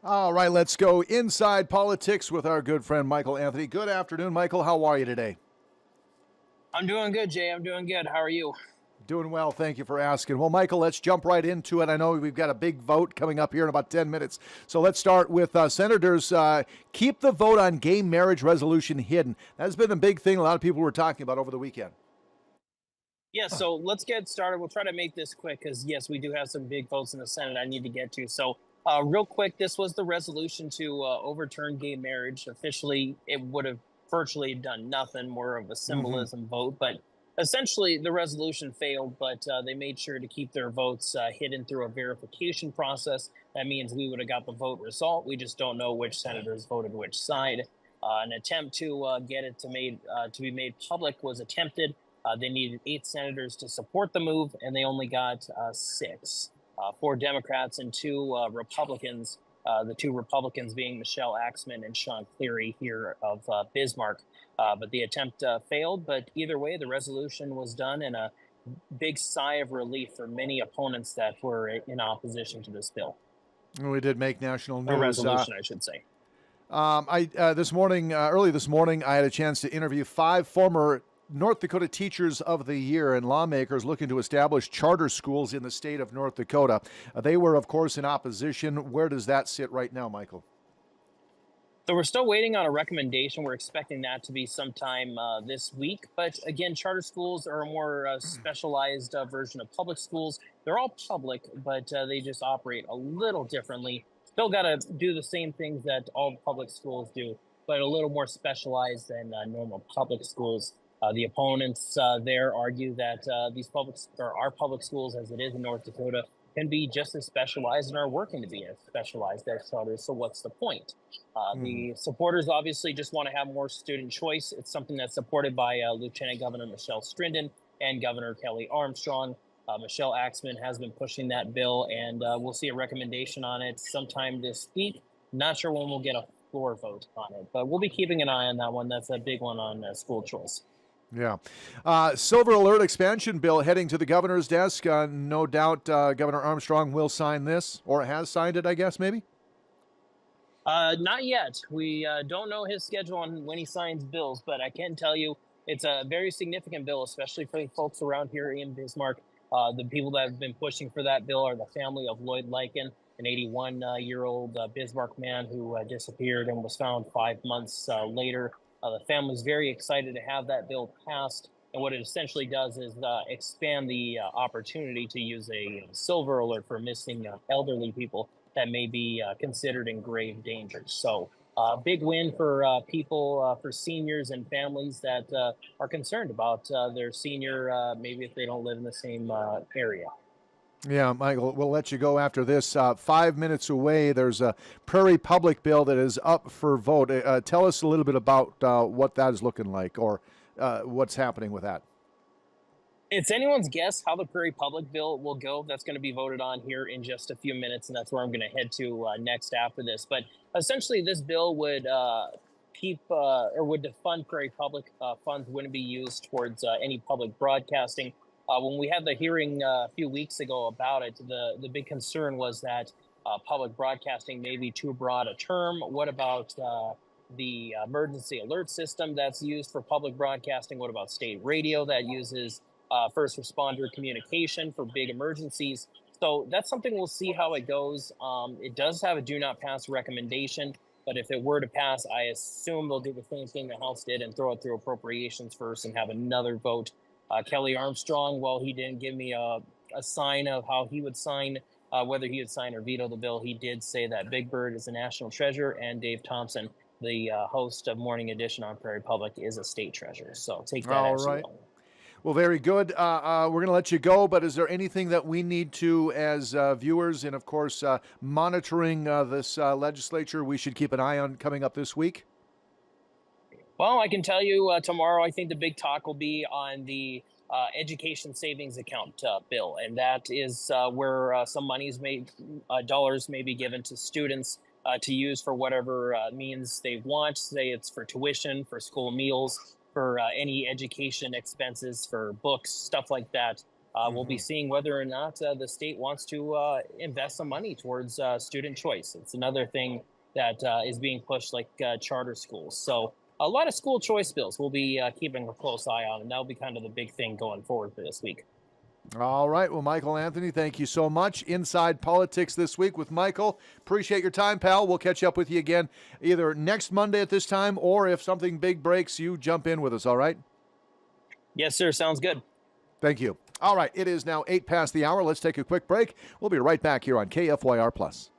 All right, let's go inside politics with our good friend Michael Anthony. Good afternoon, Michael. How are you today? I'm doing good, Jay. I'm doing good. How are you? Doing well. Thank you for asking. Well, Michael, let's jump right into it. I know we've got a big vote coming up here in about 10 minutes. So let's start with senators. Keep the vote on gay marriage resolution hidden. That's been a big thing a lot of people were talking about over the weekend. Yeah, so let's get started. We'll try to make this quick because, yes, we do have some big votes in the Senate I need to get to. So, real quick, this was the resolution to overturn gay marriage. Officially, it would have virtually done nothing, more of a Mm-hmm. symbolism vote. But essentially, the resolution failed, but they made sure to keep their votes hidden through a verification process. That means we would have got the vote result. We just don't know which senators voted which side. An attempt to get it to be made public was attempted. They needed 8 senators to support the move, and they only got 6. 4 Democrats and 2 Republicans. The 2 Republicans being Michelle Axman and Sean Cleary here of Bismarck. But the attempt failed. But either way, the resolution was done, and a big sigh of relief for many opponents that were in opposition to this bill We did make national or news. resolution, I should say. I this morning, early this morning, I had a chance to interview 5 former North Dakota Teachers of the Year and lawmakers looking to establish charter schools in the state of North Dakota. They were, of course, in opposition. Where does that sit right now, Michael? So we're still waiting on a recommendation. We're expecting that to be sometime this week. But again, charter schools are a more specialized version of public schools. They're all public, but they just operate a little differently. Still got to do the same things that all public schools do, but a little more specialized than normal public schools. The opponents there argue that these public or our public schools, as it is in North Dakota, can be just as specialized and are working to be as specialized as charters. So what's the point? Mm-hmm. The supporters obviously just want to have more student choice. It's something that's supported by Lieutenant Governor Michelle Strinden and Governor Kelly Armstrong. Michelle Axman has been pushing that bill, and we'll see a recommendation on it sometime this week. Not sure when we'll get a floor vote on it, but we'll be keeping an eye on that one. That's a big one on school choice. Yeah. Silver Alert expansion bill heading to the governor's desk. No doubt Governor Armstrong will sign this, or has signed it, I guess, maybe? Not yet. We don't know his schedule on when he signs bills, but I can tell you it's a very significant bill, especially for the folks around here in Bismarck. The people that have been pushing for that bill are the family of Lloyd Lycan, an 81-year-old Bismarck man who disappeared and was found 5 months later. The family's very excited to have that bill passed. And what it essentially does is expand the opportunity to use a silver alert for missing elderly people that may be considered in grave danger. So, big win for people, for seniors and families that are concerned about their senior, maybe if they don't live in the same area. Yeah, Michael, we'll let you go after this. 5 minutes away, there's a Prairie Public bill that is up for vote. Tell us a little bit about what that is looking like, or what's happening with that. It's anyone's guess how the Prairie Public bill will go. That's going to be voted on here in just a few minutes, and that's where I'm going to head to next after this. But essentially, this bill would keep or would defund Prairie Public. Funds wouldn't be used towards any public broadcasting. When we had the hearing a few weeks ago about it, the big concern was that public broadcasting may be too broad a term. What about the emergency alert system that's used for public broadcasting? What about state radio that uses first responder communication for big emergencies? So that's something we'll see how it goes. It does have a do not pass recommendation, but if it were to pass, I assume they'll do the same thing the House did and throw it through appropriations first and have another vote. Kelly Armstrong, well, he didn't give me a sign of how he would sign, whether he would sign or veto the bill. He did say that Big Bird is a national treasure, and Dave Thompson, the host of Morning Edition on Prairie Public, is a state treasure. So take that All as you right. will. Well, very good. We're going to let you go, but is there anything that we need to, as viewers and, of course, monitoring this legislature, we should keep an eye on coming up this week? Well, I can tell you tomorrow, I think the big talk will be on the education savings account bill, and that is where some dollars may be given to students to use for whatever means they want. Say it's for tuition, for school meals, for any education expenses, for books, stuff like that. We'll be seeing whether or not the state wants to invest some money towards student choice. It's another thing that is being pushed, like charter schools. So a lot of school choice bills we'll be keeping a close eye on, and that'll be kind of the big thing going forward for this week. All right. Well, Michael Anthony, thank you so much. Inside Politics this week with Michael. Appreciate your time, pal. We'll catch up with you again either next Monday at this time, or if something big breaks, you jump in with us, all right? Yes, sir. Sounds good. Thank you. All right. It is now 8 past the hour. Let's take a quick break. We'll be right back here on KFYR Plus.